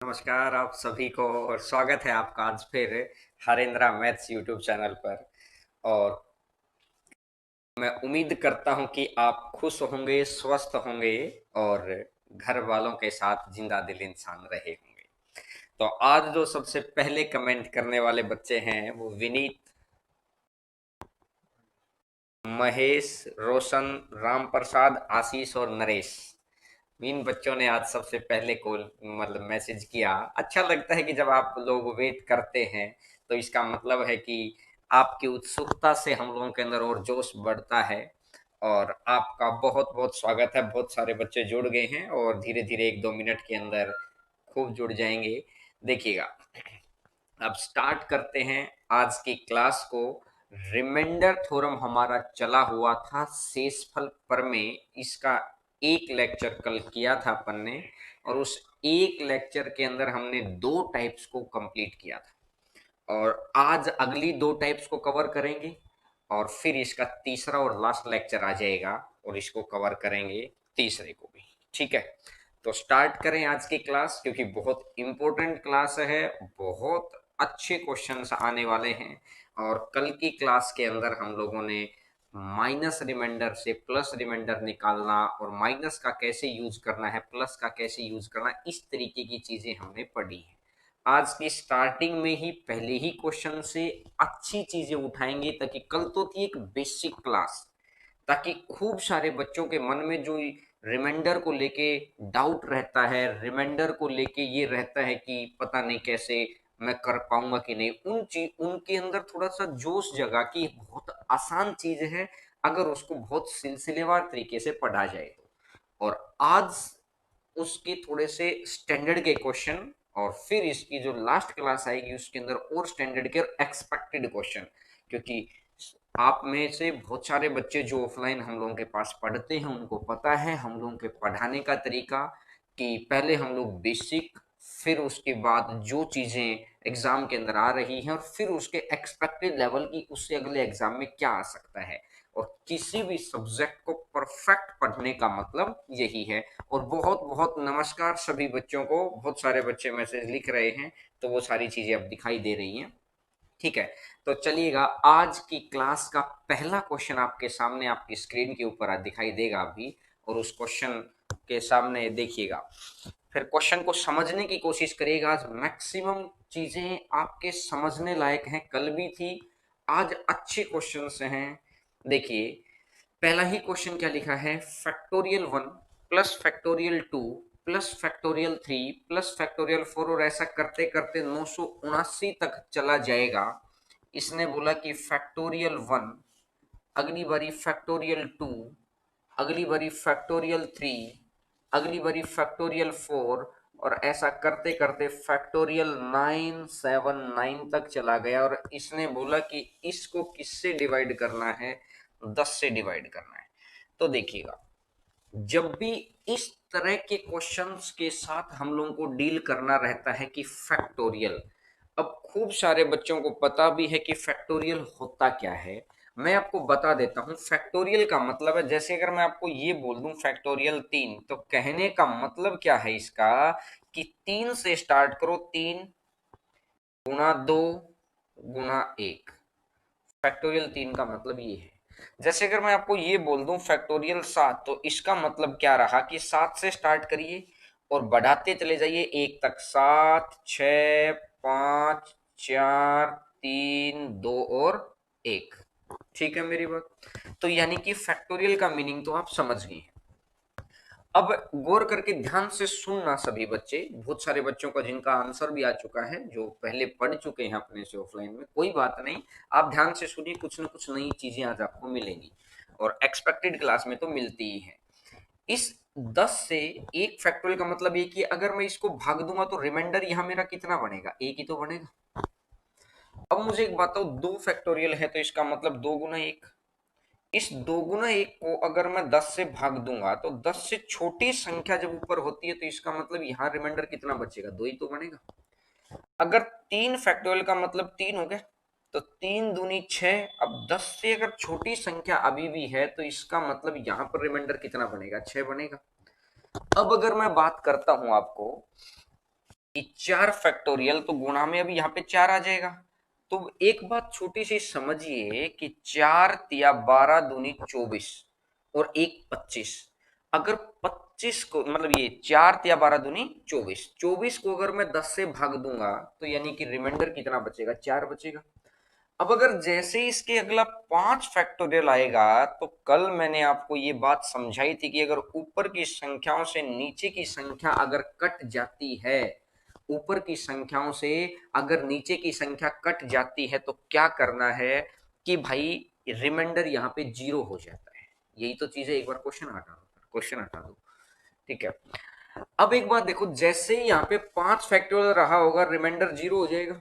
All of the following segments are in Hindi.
नमस्कार आप सभी को और स्वागत है आपका आज फिर हरेंद्रा मैथ्स यूट्यूब चैनल पर। और मैं उम्मीद करता हूं कि आप खुश होंगे, स्वस्थ होंगे और घर वालों के साथ जिंदा दिल इंसान रहे होंगे। तो आज जो सबसे पहले कमेंट करने वाले बच्चे हैं वो विनीत, महेश, रोशन, राम प्रसाद, आशीष और नरेश। इन बच्चों ने आज सबसे पहले कॉल मतलब मैसेज किया। अच्छा लगता है कि जब आप लोग वेट करते हैं तो इसका मतलब है कि आपकी उत्सुकता से हम लोगों के अंदर और जोश बढ़ता है। और आपका बहुत बहुत स्वागत है। बहुत सारे बच्चे जुड़ गए हैं और धीरे धीरे 1-2 मिनट के अंदर खूब जुड़ जाएंगे। देखिएगा, अब स्टार्ट करते हैं आज की क्लास को। रिमाइंडर थ्योरम हमारा चला हुआ था शेषफल प्रमेय। इसका एक लेक्चर कल किया था अपन ने और उस एक लेक्चर के अंदर हमने दो टाइप्स को कंप्लीट किया था और आज अगली दो टाइप्स को कवर करेंगे और फिर इसका तीसरा और लास्ट लेक्चर आ जाएगा और इसको कवर करेंगे तीसरे को भी। ठीक है, तो स्टार्ट करें आज की क्लास क्योंकि बहुत इंपॉर्टेंट क्लास है। बहुत अच्छे क्वेश्चंस आने वाले हैं और कल की क्लास के अंदर हम लोगों ने माइनस रिमाइंडर से प्लस रिमाइंडर निकालना और माइनस का कैसे यूज करना है, प्लस का कैसे यूज करना, इस तरीके की चीजें हमने पढ़ी है। आज की स्टार्टिंग में ही पहले ही क्वेश्चन से अच्छी चीजें उठाएंगे ताकि कल तो थी एक बेसिक क्लास, ताकि खूब सारे बच्चों के मन में जो रिमाइंडर को लेके डाउट रहता है, रिमाइंडर को लेके ये रहता है कि पता नहीं कैसे मैं कर पाऊंगा कि नहीं, उनके अंदर थोड़ा सा जोश जगा कि बहुत आसान चीज है अगर उसको बहुत सिलसिलेवार तरीके से पढ़ा जाए तो। और आज उसके थोड़े से स्टैंडर्ड के क्वेश्चन और फिर इसकी जो लास्ट क्लास आएगी उसके अंदर और स्टैंडर्ड के और एक्सपेक्टेड क्वेश्चन। क्योंकि आप में से बहुत सारे बच्चे जो ऑफलाइन हम लोगों के पास पढ़ते हैं उनको पता है हम लोगों के पढ़ाने का तरीका कि पहले हम लोग बेसिक, फिर उसके बाद जो चीजें एग्जाम के अंदर आ रही हैं और फिर उसके एक्सपेक्टेड लेवल की उससे अगले एग्जाम में क्या आ सकता है। और किसी भी सब्जेक्ट को परफेक्ट पढ़ने का मतलब यही है। और बहुत बहुत नमस्कार सभी बच्चों को। बहुत सारे बच्चे मैसेज लिख रहे हैं तो वो सारी चीजें अब दिखाई दे रही हैं। ठीक है, तो चलिएगा, आज की क्लास का पहला क्वेश्चन आपके सामने आपकी स्क्रीन के ऊपर दिखाई देगा अभी। और उस क्वेश्चन के सामने देखिएगा, फिर क्वेश्चन को समझने की कोशिश करिएगा। आज मैक्सिमम चीजें आपके समझने लायक हैं, कल भी थी, आज अच्छे क्वेश्चन हैं। देखिए, पहला ही क्वेश्चन क्या लिखा है, factorial 1 plus factorial 2 plus factorial 3 plus factorial 4 और ऐसा करते करते 979 तक चला जाएगा। इसने बोला कि फैक्टोरियल 1, अगली बारी फैक्टोरियल 2, अगली बारी फैक्टोरियल 3, अगली बारी फैक्टोरियल 4 और ऐसा करते करते फैक्टोरियल 979 तक चला गया। और इसने बोला कि इसको किससे डिवाइड करना है, 10 से डिवाइड करना है। तो देखिएगा, जब भी इस तरह के क्वेश्चंस के साथ हम लोगों को डील करना रहता है कि फैक्टोरियल, अब खूब सारे बच्चों को पता भी है कि फैक्टोरियल होता क्या है। मैं आपको बता देता हूं, फैक्टोरियल का मतलब है, जैसे अगर मैं आपको ये बोल दूं फैक्टोरियल 3, तो कहने का मतलब क्या है इसका कि 3 से स्टार्ट करो, 3 गुणा 2 गुणा 1। फैक्टोरियल 3 का मतलब ये है। जैसे अगर मैं आपको ये बोल दूं फैक्टोरियल 7, तो इसका मतलब क्या रहा कि 7 से स्टार्ट करिए और बढ़ाते चले जाइए 1 तक, 7, 6, 5, 4, 3, 2 और 1। ठीक है मेरी बात? तो यानी कि फैक्टोरियल का मीनिंग तो आप समझ गए हैं। अब गौर करके ध्यान से सुनना सभी बच्चे, बहुत सारे बच्चों का जिनका आंसर भी आ चुका है, जो पहले पढ़ चुके हैं अपने से ऑफलाइन में, कोई बात नहीं, आप ध्यान से सुनिए, कुछ ना कुछ नई चीजें आज आपको मिलेंगी और एक्सपेक्टेड क्लास में तो मिलती ही है। इस 10 से एक फैक्टोरियल का मतलब ये कि अगर मैं इसको भाग दूंगा तो रिमाइंडर यहां मेरा कितना बनेगा, एक ही तो बनेगा। अब मुझे एक बताओ, 2 फैक्टोरियल है तो इसका मतलब 2 गुना 1। इस 2 गुना 1 को अगर मैं 10 से भाग दूंगा तो 10 से छोटी संख्या जब ऊपर होती है तो इसका मतलब यहाँ रिमाइंडर कितना बचेगा, 2 ही तो बनेगा। अगर 3 फैक्टोरियल का मतलब 3 हो गया तो 3 दूनी 6। अब 10 से अगर छोटी संख्या अभी भी है तो इसका मतलब यहाँ पर रिमाइंडर कितना बनेगा, 6 बनेगा। अब अगर मैं बात करता हूं आपको कि 4 फैक्टोरियल तो गुणा में अभी यहाँ पे 4 आ जाएगा। तो एक बात छोटी सी समझिए कि 4 तिया 12 दूनी 24 और एक 25। अगर 25 को मतलब ये 4 तिया 12 दूनी 24, 24 को अगर मैं 10 से भाग दूंगा तो यानी कि रिमाइंडर कितना बचेगा, 4 बचेगा। अब अगर जैसे ही इसके अगला 5 फैक्टोरियल आएगा तो कल मैंने आपको ये बात समझाई थी कि अगर ऊपर की संख्याओं से नीचे की संख्या अगर कट जाती है, ऊपर की संख्याओं से अगर नीचे की संख्या कट जाती है तो क्या करना है कि भाई रिमाइंडर यहाँ पे 0 हो जाता है। यही तो चीज है। एक बार क्वेश्चन हटा दो, ठीक है। अब एक बात देखो, जैसे ही यहाँ पे 5 फैक्टोरियल रहा होगा रिमाइंडर 0 हो जाएगा।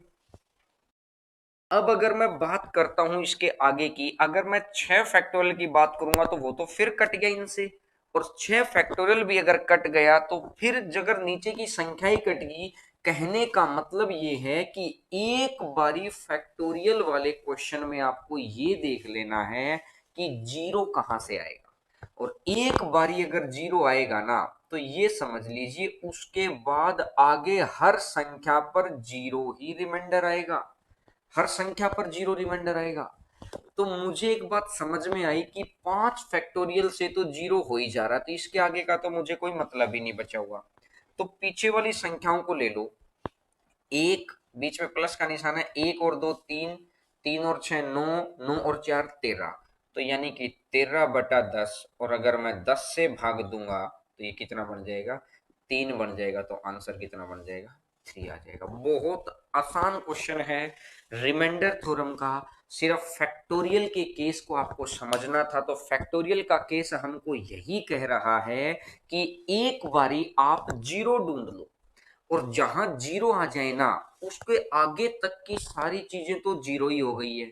अब अगर मैं बात करता हूं इसके आगे की, अगर मैं 6 फैक्टोरियल की बात करूंगा तो वो तो फिर कट गया इनसे, और 6 फैक्टोरियल भी अगर कट गया तो फिर अगर नीचे की संख्या ही कट गई। कहने का मतलब ये है कि एक बारी फैक्टोरियल वाले क्वेश्चन में आपको ये देख लेना है कि जीरो कहां से आएगा, और एक बारी अगर जीरो आएगा ना तो ये समझ लीजिए उसके बाद आगे हर संख्या पर जीरो ही रिमाइंडर आएगा, हर संख्या पर जीरो रिमाइंडर आएगा। तो मुझे एक बात समझ में आई कि 5 फैक्टोरियल से तो जीरो हो ही जा रहा, तो इसके आगे का तो मुझे कोई मतलब ही नहीं बचा हुआ। तो पीछे वाली संख्याओं को ले लो, एक बीच में प्लस का निशान है, एक और दो तीन, तीन और छह नौ, नौ और चार 13, तो यानी कि 13/10, और अगर मैं 10 से भाग दूंगा तो ये कितना बन जाएगा, 3 बन जाएगा। तो आंसर कितना बन जाएगा, 3 आ जाएगा। बहुत आसान क्वेश्चन है रिमाइंडर थ्योरम का। सिर्फ फैक्टोरियल के केस को आपको समझना था, तो फैक्टोरियल का केस हमको यही कह रहा है कि एक बारी आप जीरो ढूंढ लो, और जहां जीरो आ जाए ना उसके आगे तक की सारी चीजें तो जीरो ही हो गई है।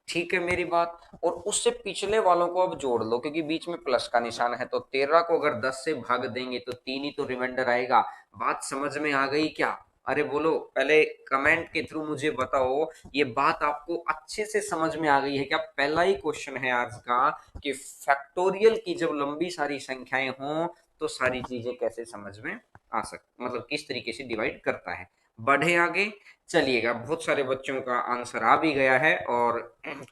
ठीक है मेरी बात। और उससे पिछले वालों को अब जोड़ लो, क्योंकि बीच में प्लस का निशान है, तो 13 को अगर 10 से भाग देंगे तो 3 ही तो रिमाइंडर आएगा। बात समझ में आ गई क्या? अरे बोलो, पहले कमेंट के थ्रू मुझे बताओ ये बात आपको अच्छे से समझ में आ गई है क्या? पहला ही क्वेश्चन है आज का कि फैक्टोरियल की जब लंबी सारी संख्याएं हों तो सारी चीजें कैसे समझ में आ सकती, मतलब किस तरीके से डिवाइड करता है। बढ़े आगे, चलिएगा। बहुत सारे बच्चों का आंसर आ भी गया है, और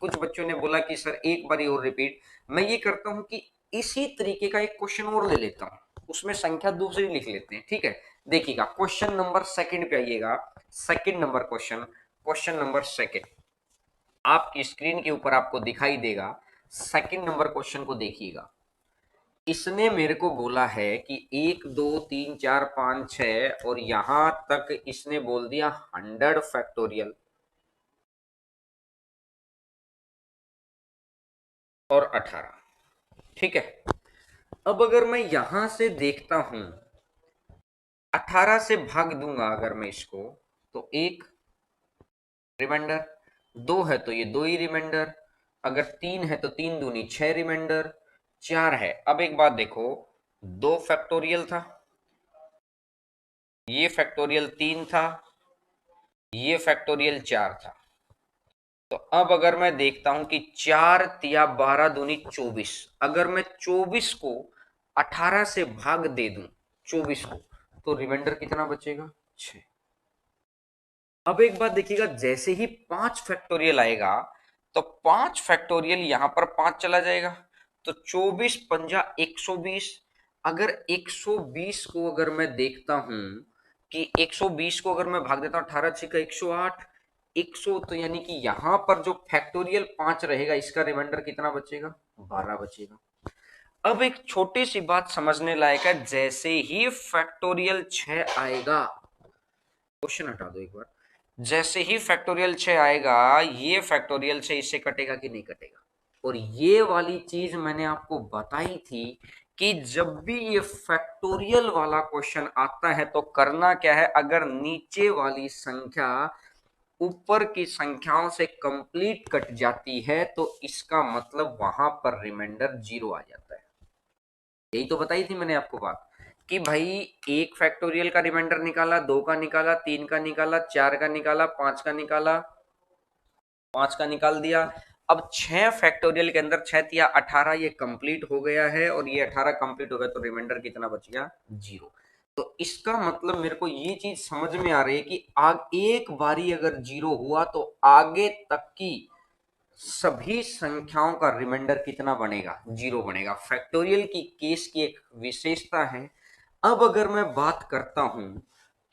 कुछ बच्चों ने बोला कि सर एक बार और रिपीट। मैं ये करता हूं कि इसी तरीके का एक क्वेश्चन और ले लेता हूं, उसमें संख्या दूसरी लिख लेते हैं, ठीक है। देखिएगा क्वेश्चन नंबर सेकंड पे आइएगा। Second number question, question number second आपकी स्क्रीन के ऊपर आपको दिखाई देगा। सेकंड नंबर क्वेश्चन को देखिएगा। इसने मेरे को बोला है कि 1 2 3 4 5 6 और यहां तक इसने बोल दिया 100 फैक्टोरियल और 18, ठीक है। अब अगर मैं यहां से देखता हूं, 18 से भाग दूंगा अगर मैं इसको, तो एक रिमाइंडर, दो है तो ये दो ही रिमाइंडर, अगर तीन है तो तीन दूनी 6 रिमाइंडर, चार है। अब एक बात देखो, दो फैक्टोरियल था, ये फैक्टोरियल तीन था, ये फैक्टोरियल चार था। तो अब अगर मैं देखता हूं कि 4 तिया 12 दूनी 24, अगर मैं 24 को 18 से भाग दे दूं, 24 को, तो रिमाइंडर कितना बचेगा, 6। अब एक बात देखिएगा, जैसे ही 5 फैक्टोरियल आएगा तो 5 फैक्टोरियल यहां पर 5 चला जाएगा, तो 24 पंजा 120। अगर 120 को अगर मैं देखता हूं कि 120 को अगर मैं भाग देता हूं 18 6 का 108, 100, तो यानी कि यहां पर जो फैक्टोरियल 5 रहेगा इसका रिमाइंडर कितना बचेगा, 12 बचेगा। अब एक छोटी सी बात समझने लायक है, जैसे ही फैक्टोरियल 6 आएगा, क्वेश्चन हटा दो एक बार, जैसे ही फैक्टोरियल 6 आएगा ये फैक्टोरियल 6 इससे कटेगा कि नहीं कटेगा। और ये वाली चीज मैंने आपको बताई थी कि जब भी ये फैक्टोरियल वाला क्वेश्चन आता है तो करना क्या है, अगर नीचे वाली संख्या ऊपर की संख्याओं से कंप्लीट कट जाती है तो इसका मतलब वहां पर रिमाइंडर 0 आ जाता है। यही तो बताई थी मैंने आपको बात कि भाई एक फैक्टोरियल का रिमाइंडर निकाला, दो का निकाला, तीन का निकाला, चार का निकाला, पांच का निकाला, पांच का निकाल दिया। अब 6 फैक्टोरियल के अंदर 6 या 18 ये कंप्लीट हो गया है, और ये 18 कंप्लीट हो गया तो रिमाइंडर कितना बच गया, 0। तो इसका मतलब मेरे को ये चीज समझ में आ रही है कि आग एक बारी अगर जीरो हुआ तो आगे तक की सभी संख्याओं का रिमाइंडर कितना बनेगा, जीरो बनेगा। फैक्टोरियल की केस की एक विशेषता है। अब अगर मैं बात करता हूं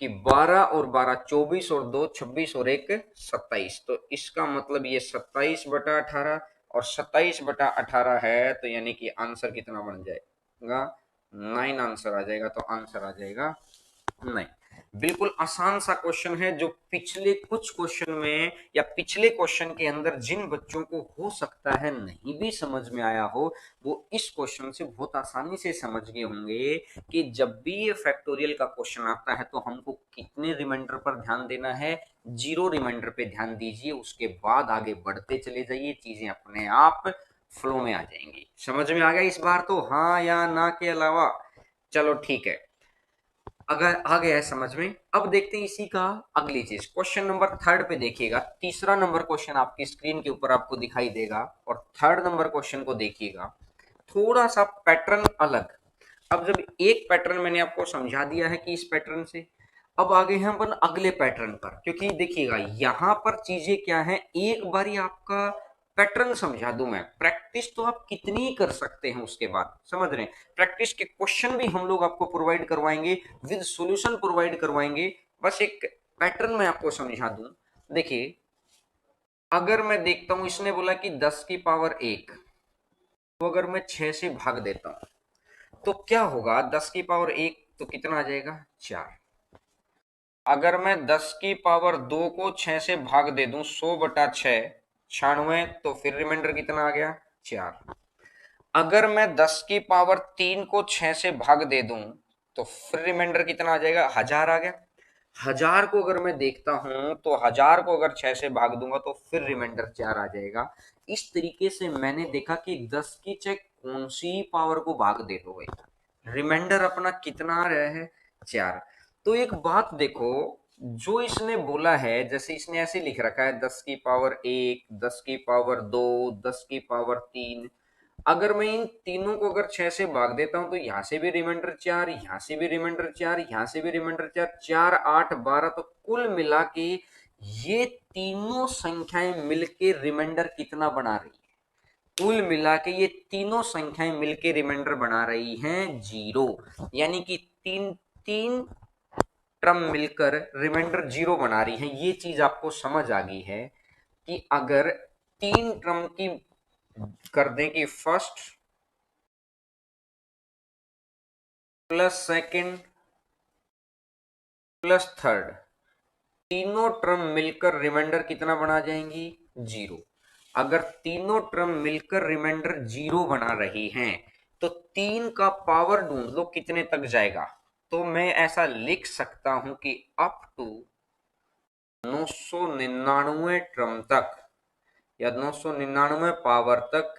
कि 12 और 12 24 और 2 26 और 1 27, तो इसका मतलब ये 27/18 और 27/18 है, तो यानी कि आंसर कितना बन जाएगा, 9 आंसर आ जाएगा। तो आंसर आ जाएगा नहीं। बिल्कुल आसान सा क्वेश्चन है, जो पिछले कुछ क्वेश्चन में या पिछले क्वेश्चन के अंदर जिन बच्चों को हो सकता है नहीं भी समझ में आया हो, वो इस क्वेश्चन से बहुत आसानी से समझ गए होंगे कि जब भी ये फैक्टोरियल का क्वेश्चन आता है तो हमको कितने रिमाइंडर पर ध्यान देना है, जीरो रिमाइंडर पे ध्यान दीजिए, उसके बाद आगे बढ़ते चले जाइए, चीजें अपने आप फ्लो में आ जाएंगी। समझ में आ गया इस बार तो, हाँ या ना के अलावा? चलो ठीक है, अगर आ गया है समझ में। अब देखते हैं इसी का अगली चीज, क्वेश्चन नंबर थर्ड पे देखिएगा। तीसरा नंबर क्वेश्चन आपकी स्क्रीन के ऊपर आपको दिखाई देगा, और थर्ड नंबर क्वेश्चन को देखिएगा, थोड़ा सा पैटर्न अलग। अब जब एक पैटर्न मैंने आपको समझा दिया है कि इस पैटर्न से, अब आगे हैं अपन अगले पैटर्न पर, क्योंकि देखिएगा यहां पर चीजें क्या है, एक बारी आपका पैटर्न समझा दूं मैं, प्रैक्टिस तो आप कितनी ही कर सकते हैं उसके बाद, समझ रहे हैं? प्रैक्टिस के क्वेश्चन भी हम लोग आपको प्रोवाइड करवाएंगे, विद सॉल्यूशन प्रोवाइड करवाएंगे। बस एक पैटर्न मैं आपको समझा दूं। देखिए, अगर मैं देखता हूं, इसने बोला कि 10 की पावर 1, तो अगर मैं 6 से भाग देता हूं तो क्या होगा, 10 की पावर 1 तो कितना आ जाएगा, 4। अगर मैं 10 की पावर 2 को 6 से भाग दे दूं, 100/6 96, तो फिर रिमाइंडर कितना आ गया, 4। अगर मैं 10 की पावर 3 को 6 से भाग दे दूं तो फिर रिमाइंडर कितना आ जाएगा, 1000 आ गया। 1000 को अगर मैं देखता हूं तो 1000 को अगर 6 से भाग दूंगा तो फिर रिमाइंडर 4 आ जाएगा। इस तरीके से मैंने देखा कि 10 की चाहे कौन सी पावर को भाग दे दो भाई, रिमाइंडर अपना कितना आ रहा है, 4। तो एक बात देखो, जो इसने बोला है, जैसे इसने ऐसे लिख रखा है 10 की पावर 1, 10 की पावर 2, 10 की पावर 3, अगर मैं इन तीनों को अगर 6 से भाग देता हूं तो यहां से भी रिमाइंडर 4, यहां से भी रिमाइंडर 4, यहां से भी रिमाइंडर 4, 4 8 12, तो कुल मिला के ये तीनों संख्याएं मिलके रिमाइंडर कितना बना रही है, कुल मिला के ये तीनों संख्याएं मिलके रिमाइंडर बना रही हैं 0। यानी कि तीन तीन टर्म मिलकर रिमाइंडर 0 बना रही है। ये चीज आपको समझ आ गई है कि अगर तीन टर्म की कर दें कि first plus second plus third, तीनों टर्म मिलकर रिमाइंडर कितना बना जाएंगी, 0। अगर तीनों टर्म मिलकर रिमाइंडर 0 बना रही हैं तो 3 का पावर ढूंढ लो कितने तक जाएगा। तो मैं ऐसा लिख सकता हूं कि अप टू 999 टर्म तक या 999 पावर तक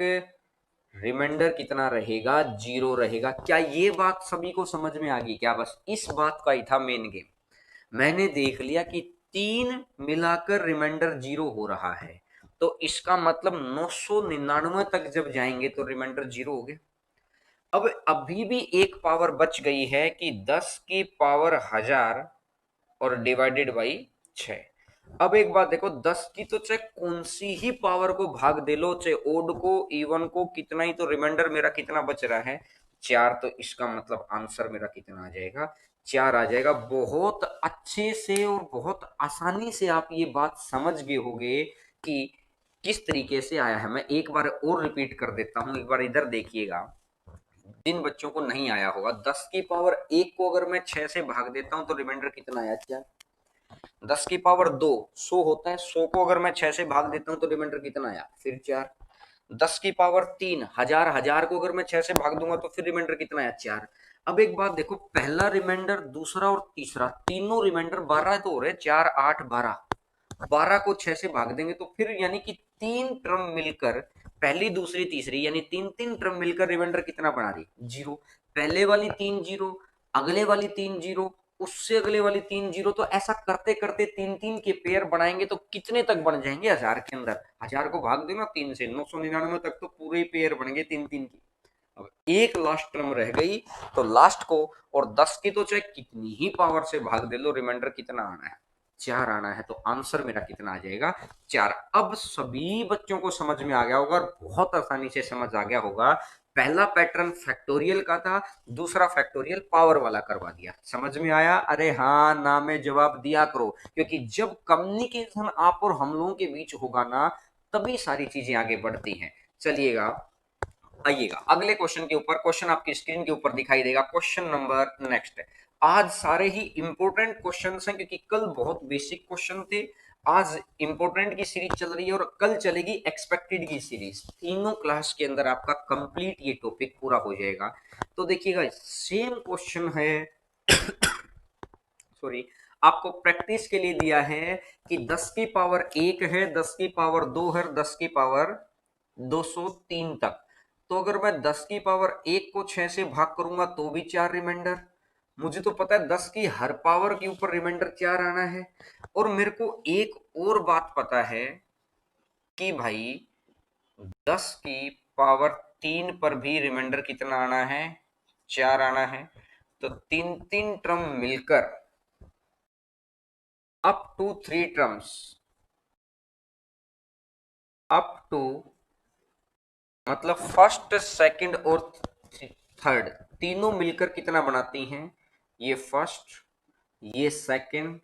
रिमाइंडर कितना रहेगा, 0 रहेगा। क्या ये बात सभी को समझ में आ गई क्या? बस इस बात का ही था मेन गेम। मैंने देख लिया कि तीन मिलाकर रिमाइंडर 0 हो रहा है, तो इसका मतलब 999 तक जब जाएंगे तो रिमाइंडर 0 हो गया। अब अभी भी एक पावर बच गई है कि 10 की पावर 1000 और डिवाइडेड बाई 6। अब एक बात देखो, 10 की तो चाहे कौन सी ही पावर को भाग दे लो, चाहे ओड को इवन को कितना ही, तो रिमाइंडर मेरा कितना बच रहा है, 4। तो इसका मतलब आंसर मेरा कितना आ जाएगा, 4 आ जाएगा। बहुत अच्छे से और बहुत आसानी से आप ये बात समझ गए होंगे कि किस तरीके से आया है। मैं एक बार और रिपीट कर देता हूं, एक बार इधर देखिएगा, जिन बच्चों को नहीं आया होगा। 10 की पावर 1 को अगर मैं 6 से भाग देता हूं तो रिमाइंडर कितना आया, 4। 10 की पावर 2 100 होता है, 100 को अगर मैं 6 से भाग देता हूं तो रिमाइंडर कितना आया, फिर 4। 10 की पावर 3 1000, 1000 को अगर मैं 6 से भाग दूंगा तो फिर रिमाइंडर कितना आया, 4। अब एक बात देखो, पहला रिमाइंडर, दूसरा और तीसरा, तीनों रिमाइंडर 12 तो हो रहे, 4 8 12, 12 को 6 से भाग देंगे तो फिर यानी कि तीन टर्म मिलकर, पहली दूसरी तीसरी, यानी तीन तीन टर्म मिलकर रिमाइंडर कितना बना रही, 0। पहले वाली 3 0, अगले वाली 3 0, उससे अगले वाली 3 0, तो ऐसा करते करते तीन तीन के पेयर बनाएंगे तो कितने तक बन जाएंगे, 1000 के अंदर। 1000 को भाग देना 3 से, 999 तक तो पूरे पेयर बन गए तीन तीन की। अब एक लास्ट टर्म रह गई, तो लास्ट को और 10 की तो चाहे कितनी ही पावर से भाग दे लो, रिमाइंडर कितना आना है, 4 आना है। तो आंसर मेरा कितना आ जाएगा, 4। अब सभी बच्चों को समझ में आ गया होगा और बहुत आसानी से समझ आ गया होगा। पहला पैटर्न फैक्टोरियल का था, दूसरा फैक्टोरियल पावर वाला करवा दिया। समझ में आया? अरे हाँ ना में जवाब दिया करो, क्योंकि जब कम्युनिकेशन आप और हम लोगों के बीच होगा ना, तभी सारी चीजें आगे बढ़ती हैं। चलिएगा, आइएगा अगले क्वेश्चन के ऊपर। क्वेश्चन आपकी स्क्रीन के ऊपर दिखाई देगा। क्वेश्चन नंबर नेक्स्ट है। आज सारे ही इंपॉर्टेंट क्वेश्चंस हैं, क्योंकि कल बहुत बेसिक क्वेश्चन थे। आज इंपॉर्टेंट की सीरीज चल रही है और कल चलेगी एक्सपेक्टेड की सीरीज। तीनों क्लास के अंदर आपका कंप्लीट ये टॉपिक पूरा हो जाएगा। तो देखिएगा, सेम क्वेश्चन है सॉरी, आपको प्रैक्टिस के लिए दिया है कि 10 की पावर 1 है, 10 की पावर 2 है, 10 की पावर 203 तक। तो अगर मैं 10 की पावर 1 को 6 से भाग करूंगा तो भी 4 रिमाइंडर। मुझे तो पता है 10 की हर पावर के ऊपर रिमाइंडर 4 आना है। और मेरे को एक और बात पता है कि भाई 10 की पावर 3 पर भी रिमाइंडर कितना आना है, 4 आना है। तो तीन तीन टर्म मिलकर up to 3 terms, up to मतलब फर्स्ट सेकंड और थर्ड, तीनों मिलकर कितना बनाती हैं, ये फर्स्ट, ये सेकंड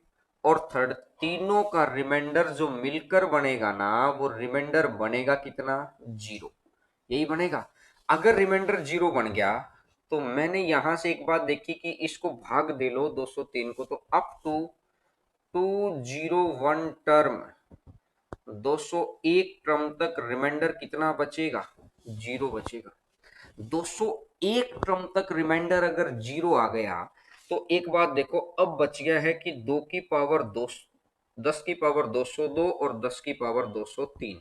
और थर्ड, तीनों का रिमाइंडर जो मिलकर बनेगा ना, वो रिमाइंडर बनेगा कितना, 0। यही बनेगा। अगर रिमाइंडर 0 बन गया तो मैंने यहां से एक बात देखी कि इसको भाग दे लो 203 को, तो अप टू 201 टर्म, 201 टर्म तक रिमाइंडर कितना बचेगा, 0 बचेगा। 201 टर्म तक रिमाइंडर अगर 0 आ गया तो एक बात देखो, अब बच गया है कि 2 की पावर 2, 10 की पावर 202 और 10 की पावर 203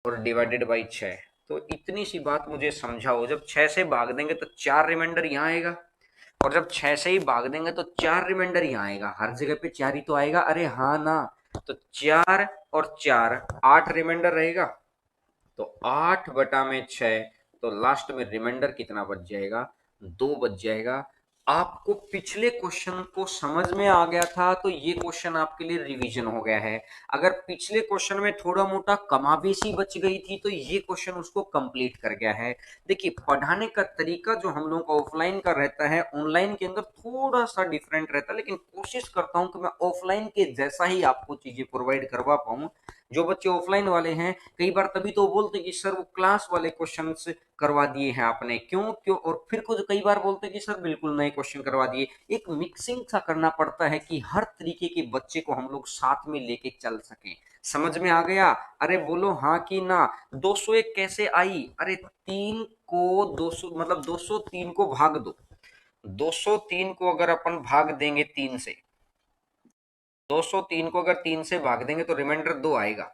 और डिवाइडेड बाई 6। तो इतनी सी बात मुझे समझाओ, जब 6 से भाग देंगे तो 4 रिमाइंडर यहाँ आएगा, और जब 6 से ही भाग देंगे तो 4 रिमाइंडर यहाँ आएगा। हर जगह पे 4 ही तो आएगा, अरे हाँ ना। तो 4 और 4 8 रिमाइंडर रहेगा। तो 8 बटा में 6, तो लास्ट में रिमाइंडर कितना बच जाएगा, 2 बच जाएगा। आपको पिछले क्वेश्चन को समझ में आ गया था तो ये क्वेश्चन आपके लिए रिवीजन हो गया है। अगर पिछले क्वेश्चन में थोड़ा मोटा कमाबेशी बच गई थी तो ये क्वेश्चन उसको कंप्लीट कर गया है। देखिए, पढ़ाने का तरीका जो हम लोगों का ऑफलाइन का रहता है, ऑनलाइन के अंदर थोड़ा सा डिफरेंट रहता है, लेकिन कोशिश करता हूं कि मैं ऑफलाइन के जैसा ही आपको चीजें प्रोवाइड करवा पाऊं। जो बच्चे ऑफलाइन वाले हैं, कई बार तभी तो बोलते कि सर वो क्लास वाले क्वेश्चंस करवा दिए हैं आपने, क्यों क्यों, और फिर कुछ कई बार बोलते कि सर बिल्कुल नए क्वेश्चन करवा दिए। एक मिक्सिंग सा करना पड़ता है कि हर तरीके के बच्चे को हम लोग साथ में लेके चल सकें। समझ में आ गया? अरे बोलो हाँ कि ना। 201 कैसे आई, अरे 3 को 200 मतलब 203 को भाग दो। 203 को अगर अपन भाग देंगे 3 से, 203 को अगर 3 से भाग देंगे तो रिमाइंडर 2 आएगा।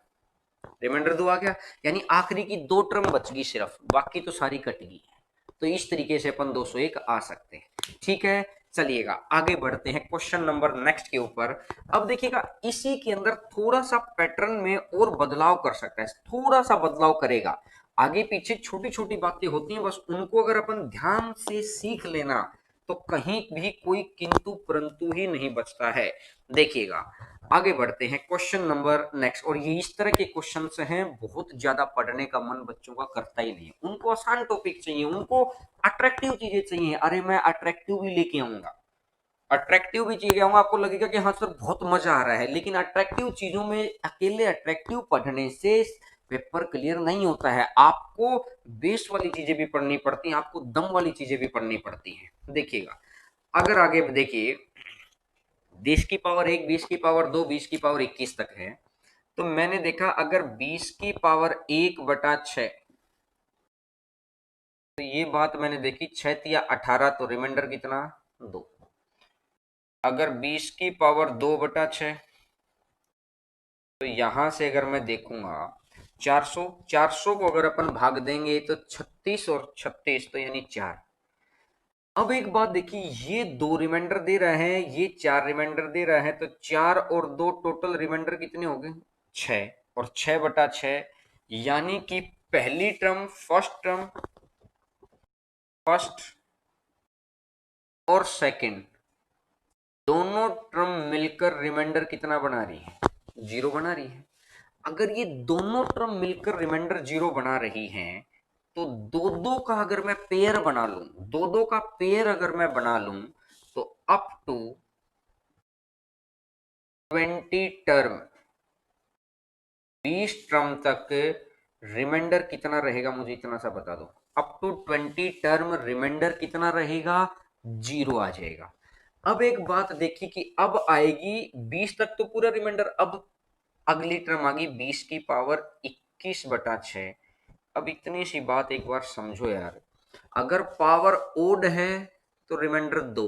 रिमाइंडर 2 आ गया, यानी आखिरी की 2 टर्म बच गई सिर्फ, बाकी तो सारी कट गई है। तो इस तरीके से अपन 201 आ सकते हैं। ठीक है, चलिएगा आगे बढ़ते हैं क्वेश्चन नंबर नेक्स्ट के ऊपर। अब देखिएगा, इसी के अंदर थोड़ा सा पैटर्न में और बदलाव कर सकता है, थोड़ा सा बदलाव करेगा। आगे पीछे छोटी छोटी बातें होती हैं, बस उनको अगर अपन ध्यान से सीख लेना तो कहीं भी कोई किंतु परंतु ही नहीं बचता है। देखिएगा, आगे बढ़ते हैं क्वेश्चन नंबर नेक्स्ट। और ये इस तरह के क्वेश्चन हैं, बहुत ज्यादा पढ़ने का मन बच्चों का करता ही नहीं, उनको आसान टॉपिक चाहिए, उनको अट्रैक्टिव चीजें चाहिए। अरे मैं अट्रैक्टिव भी लेके आऊंगा, अट्रैक्टिव भी चीजें आऊंगा, आपको लगेगा कि हाँ सर बहुत मजा आ रहा है, लेकिन अट्रैक्टिव चीजों में अकेले अट्रैक्टिव पढ़ने से पेपर क्लियर नहीं होता है। आपको बेस वाली चीजें भी पढ़नी पड़ती हैं, आपको दम वाली चीजें भी पढ़नी पड़ती हैं। देखिएगा, अगर आगे देखिए, 10 की पावर 1, 20 की पावर 2, 20 की पावर 21 तक है। तो मैंने देखा अगर 20 की पावर 1 बटा 6, तो ये बात मैंने देखी, 6 या 18, तो रिमाइंडर कितना, 2। अगर 20 की पावर 2 बटा 6, तो यहां से अगर मैं देखूंगा 400, 400 को अगर अपन भाग देंगे तो 36 और 36, तो यानी 4। अब एक बात देखिए, ये 2 रिमाइंडर दे रहे हैं, ये 4 रिमाइंडर दे रहे हैं, तो 4 और 2 टोटल रिमाइंडर कितने हो गए, 6। और 6 बटा 6, यानी कि पहली टर्म, फर्स्ट टर्म, फर्स्ट और सेकंड, दोनों टर्म मिलकर रिमाइंडर कितना बना रही है? जीरो बना रही है। अगर ये दोनों टर्म मिलकर रिमाइंडर जीरो बना रही हैं, तो दो दो का अगर मैं पेयर बना लूं, दो दो का पेयर अगर मैं बना लूं, तो अप टू 20 टर्म, 20 टर्म तक रिमाइंडर कितना रहेगा, मुझे इतना सा बता दो। अप टू 20 टर्म रिमाइंडर कितना रहेगा? जीरो आ जाएगा। अब एक बात देखिए कि अब आएगी 20 तक तो पूरा रिमाइंडर, अब अगली टर्म आ गई 20 की पावर 21/6। अब इतनी सी बात एक बार समझो यार, अगर पावर ओड है तो रिमाइंडर 2,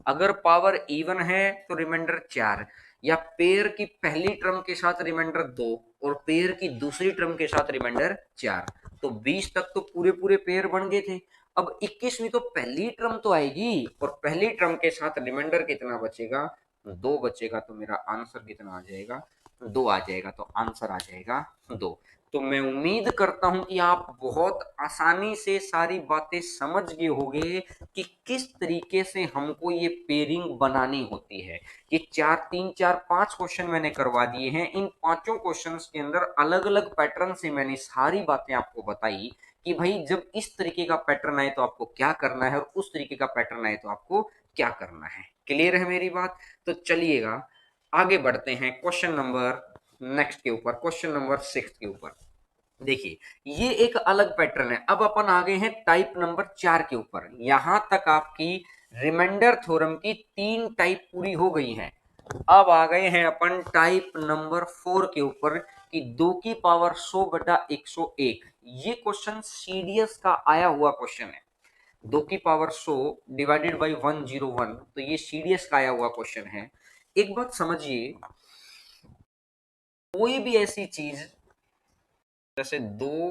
अगर पावर इवन है तो रिमाइंडर 4, या पेयर की पहली टर्म के साथ रिमाइंडर 2 और पेयर की दूसरी टर्म के साथ रिमाइंडर 4, तो 20 तक तो पूरे पूरे पेयर बन गए थे। अब 21वीं तो पहली टर्म तो आएगी, और पहली टर्म के साथ रिमाइंडर कितना बचेगा? 2 बचेगा। तो मेरा आंसर कितना आ जाएगा? 2 आ जाएगा। तो आंसर आ जाएगा 2। तो मैं उम्मीद करता हूं कि आप बहुत आसानी से सारी बातें समझ गए होंगे कि किस तरीके से हमको ये पेयरिंग बनानी होती है। ये 4 3 4 5 क्वेश्चन मैंने करवा दिए हैं। इन पांचों क्वेश्चंस के अंदर अलग अलग पैटर्न से मैंने सारी बातें आपको बताई कि भाई जब इस तरीके का पैटर्न आए तो आपको क्या करना है, और उस तरीके का पैटर्न आए तो आपको क्या करना है। क्लियर है मेरी बात? तो चलिएगा आगे बढ़ते हैं क्वेश्चन नंबर नेक्स्ट के ऊपर, क्वेश्चन नंबर 6 के ऊपर। देखिए ये एक अलग पैटर्न है। अब अपन आ गए हैं टाइप नंबर 4 के ऊपर। यहां तक आपकी रिमाइंडर थ्योरम की 3 टाइप पूरी हो गई हैं। अब आ गए हैं अपन टाइप नंबर 4 के ऊपर कि 2 की पावर 100/101। ये क्वेश्चन सीडीएस का आया हुआ क्वेश्चन है। 2 की पावर 100 डिवाइडेड बाई 101, तो ये सीडीएस का आया हुआ क्वेश्चन है। एक बात समझिए, कोई भी ऐसी चीज, जैसे 2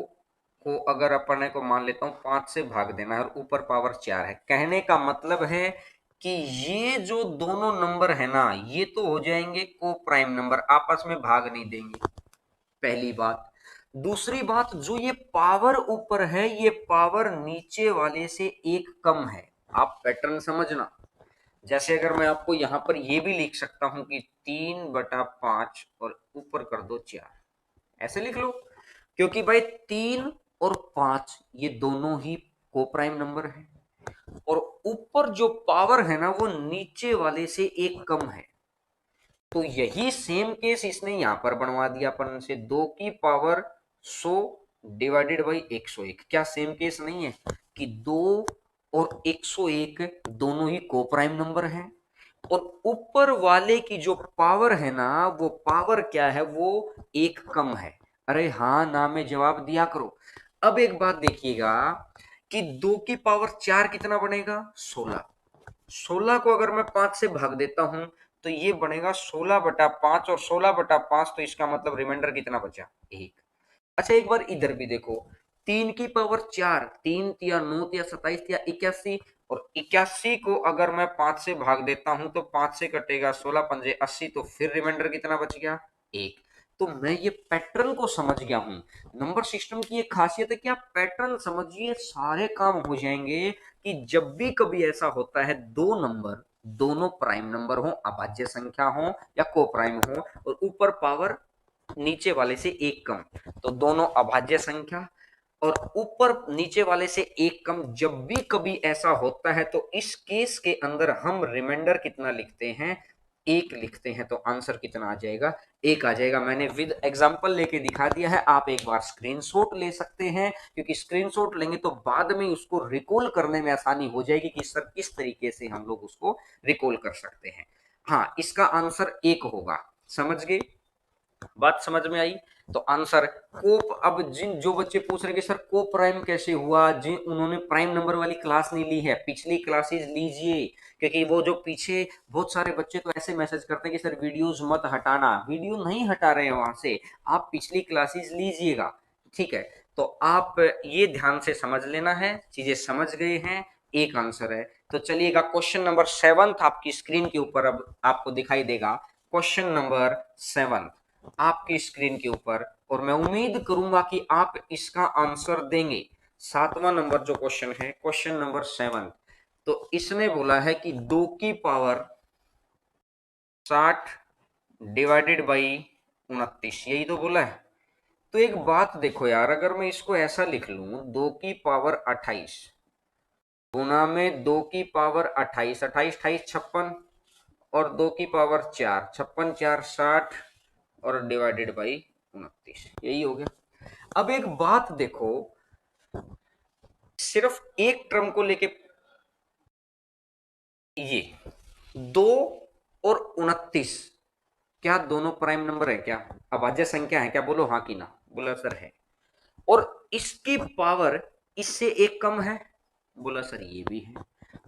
को अगर अपन को मान लेता हूं 5 से भाग देना है और ऊपर पावर 4 है, कहने का मतलब है कि ये जो दोनों नंबर है ना, ये तो हो जाएंगे को प्राइम नंबर, आपस में भाग नहीं देंगे। पहली बात। दूसरी बात, जो ये पावर ऊपर है ये पावर नीचे वाले से एक कम है। आप पैटर्न समझना। जैसे अगर मैं आपको यहां पर ये भी लिख सकता हूं कि 3/5 और ऊपर कर दो 4, ऐसे लिख लो। क्योंकि भाई 3 और 5 ये दोनों ही कोप्राइम नंबर है, और ऊपर जो पावर है ना वो नीचे वाले से एक कम है। तो यही सेम केस इसने यहां पर बनवा दिया अपन से, 2 की पावर 100 डिवाइडेड बाई 101। क्या सेम केस नहीं है कि 2 और 101 दोनों ही कोप्राइम नंबर हैं, और ऊपर वाले की जो पावर है ना वो पावर क्या है, वो एक कम है। अरे हाँ ना में जवाब दिया करो। अब एक बात देखिएगा कि 2 की पावर 4 कितना बनेगा? 16। 16 को अगर मैं 5 से भाग देता हूं तो ये बनेगा 16/5, और 16/5 तो इसका मतलब रिमाइंडर कितना बचा? 1। अच्छा एक बार इधर भी देखो, 3 की पावर 4, 3 या 9 या 27 या 81, और 81 को अगर मैं 5 से भाग देता हूं तो 5 से कटेगा 16 पंजे 80, तो फिर रिमाइंडर कितना बच गया? 1। तो मैं ये पैटर्न को समझ गया हूं। नंबर सिस्टम की एक खासियत है कि आप पैटर्न समझिए, सारे काम हो जाएंगे। कि जब भी कभी ऐसा होता है दो नंबर दोनों प्राइम नंबर हो, अभाज्य संख्या हो या को प्राइम हो, और ऊपर पावर नीचे वाले से एक कम, तो दोनों अभाज्य संख्या, और ऊपर नीचे वाले से एक कम, जब भी कभी ऐसा होता है तो इस केस के अंदर हम रिमाइंडर कितना लिखते हैं? 1 लिखते हैं। तो आंसर कितना आ जाएगा? 1 आ जाएगा। मैंने विद एग्जांपल लेके दिखा दिया है, आप एक बार स्क्रीनशॉट ले सकते हैं, क्योंकि स्क्रीनशॉट लेंगे तो बाद में उसको रिकॉल करने में आसानी हो जाएगी कि सर किस तरीके से हम लोग उसको रिकॉल कर सकते हैं। हाँ, इसका आंसर 1 होगा। समझ गए? बात समझ में आई? तो आंसर कोप। अब जिन जो बच्चे पूछ रहे कि सर को प्राइम कैसे हुआ, जिन उन्होंने प्राइम नंबर वाली क्लास नहीं ली है, पिछली क्लासेस लीजिए। क्योंकि वो जो पीछे बहुत सारे बच्चे तो ऐसे मैसेज करते हैं कि सर वीडियोस मत हटाना, वीडियो नहीं हटा रहे हैं वहां से, आप पिछली क्लासेस लीजिएगा। ठीक है, तो आप ये ध्यान से समझ लेना है, चीजें समझ गए हैं। एक आंसर है। तो चलिएगा क्वेश्चन नंबर 7 आपकी स्क्रीन के ऊपर अब आपको दिखाई देगा। क्वेश्चन नंबर 7 आपकी स्क्रीन के ऊपर, और मैं उम्मीद करूंगा कि आप इसका आंसर देंगे। 7वां नंबर जो क्वेश्चन है, क्वेश्चन नंबर 7, तो इसने बोला है कि 2 की पावर 60 डिवाइडेड बाई 29, यही तो बोला है। तो एक बात देखो यार, अगर मैं इसको ऐसा लिख लूं, 2 की पावर 28 गुना में 2 की पावर 28, 28 28 56, और 2 की पावर 4, 56 4 60, और डिवाइडेड बाई 29, यही हो गया। अब एक बात देखो, सिर्फ एक टर्म को लेके, ये 2 और 29 क्या दोनों प्राइम नंबर है क्या, अभाज्य संख्या है क्या, बोलो हाँ कि ना। बोला सर है। और इसकी पावर इससे एक कम है, बोला सर ये भी है।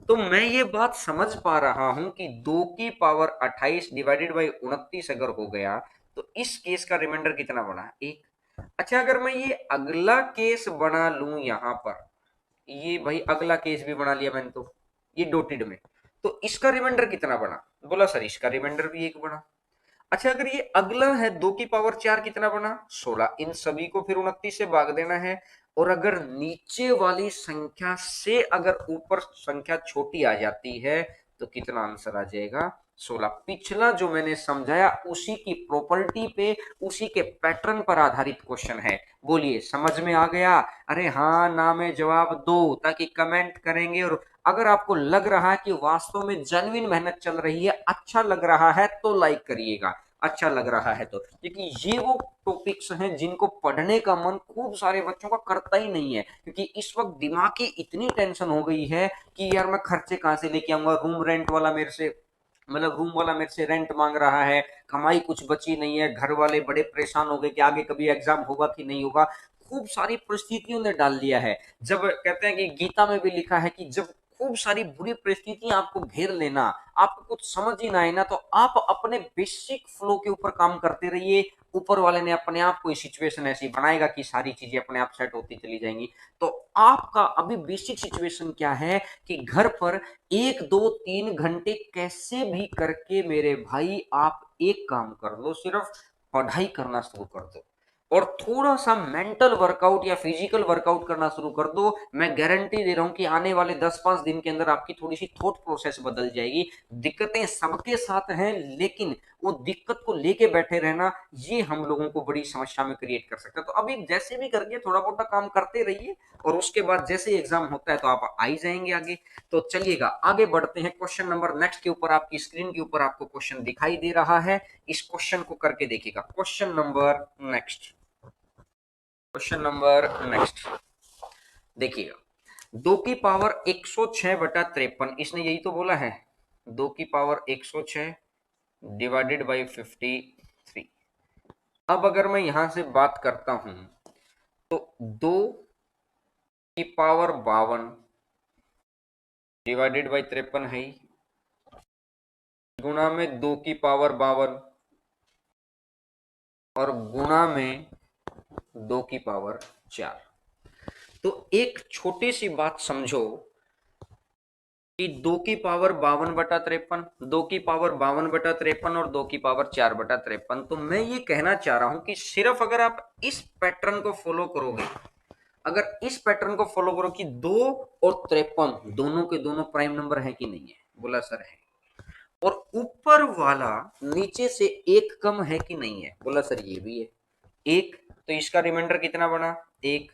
तो मैं ये बात समझ पा रहा हूं कि 2 की पावर 28 डिवाइडेड बाई 29 अगर हो गया, तो इस केस का रिमाइंडर कितना बना, एक। अच्छा, अगर मैं ये अगला केस बना लूं यहां पर, ये भाई अगला केस भी बना लिया मैंने, तो ये डोटेड में, तो इसका रिमाइंडर कितना बना, बोला सर इसका रिमाइंडर भी एक बना। अच्छा, अगर ये अगला है 2 की पावर 4, कितना बना, 16। इन सभी को फिर 29 से भाग देना है। और अगर नीचे वाली संख्या से अगर ऊपर संख्या छोटी आ जाती है, तो कितना आंसर आ जाएगा, 16। पिछला जो मैंने समझाया उसी की प्रॉपर्टी पे, उसी के पैटर्न पर आधारित क्वेश्चन है। बोलिए समझ में आ गया। अरे हाँ ना में जवाब दो, ताकि कमेंट करेंगे। और अगर आपको लग रहा है कि वास्तव में जेन्युइन मेहनत चल रही है, अच्छा लग रहा है, तो लाइक करिएगा। अच्छा लग रहा है तो, क्योंकि ये वो टॉपिक्स हैं जिनको पढ़ने का मन खूब सारे बच्चों का करता ही नहीं है, क्योंकि इस वक्त दिमाग की इतनी टेंशन हो गई है कि यार मैं खर्चे कहां से लेके आऊंगा, रूम रेंट वाला मेरे से, मतलब रूम वाला मेरे से रेंट मांग रहा है, कमाई कुछ बची नहीं है, घर वाले बड़े परेशान हो गए कि आगे कभी एग्जाम होगा कि नहीं होगा। खूब सारी परिस्थितियों ने डाल दिया है। जब कहते हैं कि गीता में भी लिखा है कि जब खूब सारी बुरी परिस्थितियां आपको घेर लेना, आपको कुछ समझ ही ना आए ना, तो आप अपने बेसिक फ्लो के ऊपर काम करते रहिए। ऊपर वाले ने अपने आप कोई सिचुएशन ऐसी बनाएगा कि सारी चीजें अपने आप सेट होती चली जाएंगी। तो आपका अभी बेसिक सिचुएशन क्या है कि घर पर 1 2 3 घंटे कैसे भी करके मेरे भाई आप एक काम कर लो, सिर्फ पढ़ाई करना शुरू कर दो, और थोड़ा सा मेंटल वर्कआउट या फिजिकल वर्कआउट करना शुरू कर दो। मैं गारंटी दे रहा हूं कि आने वाले 10 5 दिन के अंदर आपकी थोड़ी सी थॉट प्रोसेस बदल जाएगी। दिक्कतें सबके साथ हैं, लेकिन वो दिक्कत को लेके बैठे रहना, ये हम लोगों को बड़ी समस्या में क्रिएट कर सकता है। तो अभी जैसे भी करके थोड़ा बहुत काम करते रहिए, और उसके बाद जैसे एग्जाम होता है तो आप आ ही जाएंगे आगे। तो चलिएगा आगे बढ़ते हैं। क्वेश्चन नंबर नेक्स्ट के ऊपर, आपकी स्क्रीन के ऊपर आपको क्वेश्चन दिखाई दे रहा है, इस क्वेश्चन को करके देखिएगा। Question number next, question number next देखिएगा। 2 की पावर 106/53, इसने यही तो बोला है, 2 की पावर 106 डिवाइडेड बाई 53। अब अगर मैं यहां से बात करता हूं, तो 2 की पावर 52 डिवाइडेड बाई 53 है ही, गुणा में 2 की पावर 52, और गुणा में 2 की पावर 4। तो एक छोटी सी बात समझो कि 2 की पावर 52/53, 2 की पावर 52/53 और 2 की पावर 4/53। तो मैं ये कहना चाह रहा हूं कि सिर्फ अगर आप इस पैटर्न को फॉलो करोगे, अगर इस पैटर्न को फॉलो करो कि 2 और 53 दोनों के दोनों प्राइम नंबर है कि नहीं है, बोला सर है, और ऊपर वाला नीचे से एक कम है कि नहीं है, बोला सर ये भी है, एक। तो इसका रिमाइंडर कितना बना, एक।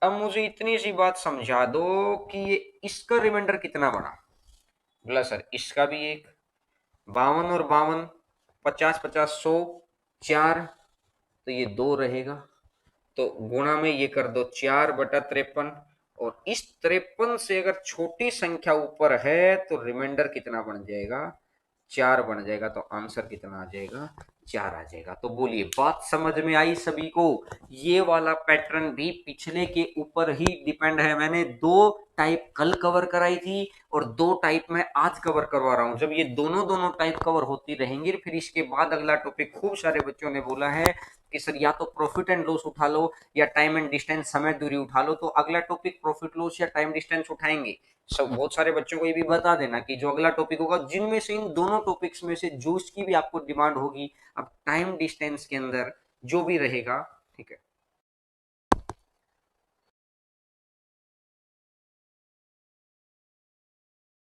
अब मुझे इतनी सी बात समझा दो कि ये इसका रिमाइंडर कितना बना, बोला सर इसका भी एक। 52 और 52, 50 50 100, 4, तो ये 2 रहेगा। तो गुणा में ये कर दो 4/53, और इस 53 से अगर छोटी संख्या ऊपर है तो रिमाइंडर कितना बन जाएगा, 4 बन जाएगा। तो आंसर कितना आ जाएगा, 4 आ जाएगा। तो बोलिए बात समझ में आई सभी को। ये वाला पैटर्न भी पिछले के ऊपर ही डिपेंड है। मैंने 2 टाइप कल कवर कराई थी, और 2 टाइप मैं आज कवर करवा रहा हूं। जब ये दोनों दोनों टाइप कवर होती रहेंगी, फिर इसके बाद अगला टॉपिक खूब सारे बच्चों ने बोला है कि सर या तो प्रॉफिट एंड लॉस उठा लो, या टाइम एंड डिस्टेंस समय दूरी उठा लो। तो अगला टॉपिक प्रॉफिट लॉस या टाइम डिस्टेंस उठाएंगे। सब बहुत सारे बच्चों को ये भी बता देना कि जो अगला टॉपिक होगा, जिनमें से इन दोनों टॉपिक्स में से जो की भी आपको डिमांड होगी, अब टाइम डिस्टेंस के अंदर जो भी रहेगा, ठीक है।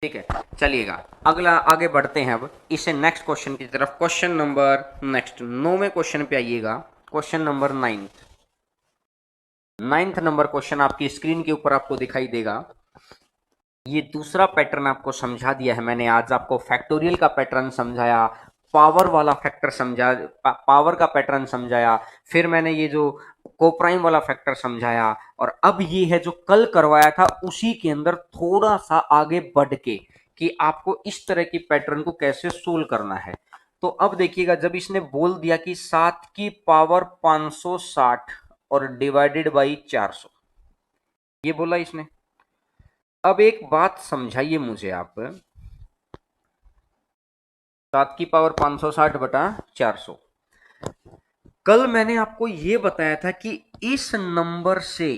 ठीक है, चलिएगा अगला आगे बढ़ते हैं अब इसे नेक्स्ट क्वेश्चन की तरफ। क्वेश्चन नंबर नेक्स्ट 9वें क्वेश्चन पे आइएगा। Question number 9th number question आपकी स्क्रीन के ऊपर आपको दिखाई देगा। ये दूसरा पैटर्न आपको समझा दिया है मैंने। आज आपको फैक्टोरियल का पैटर्न समझाया, पावर वाला फैक्टर समझा, पावर का पैटर्न समझाया, फिर मैंने ये जो कोप्राइम वाला फैक्टर समझाया, और अब ये है जो कल करवाया था उसी के अंदर थोड़ा सा आगे बढ़ के कि आपको इस तरह की पैटर्न को कैसे सोल्व करना है। तो अब देखिएगा, जब इसने बोल दिया कि 7 की पावर 560 और डिवाइडेड बाई 400, ये बोला इसने। अब एक बात समझाइए मुझे आप, 7 की पावर 560 बटा 400, कल मैंने आपको यह बताया था कि इस नंबर से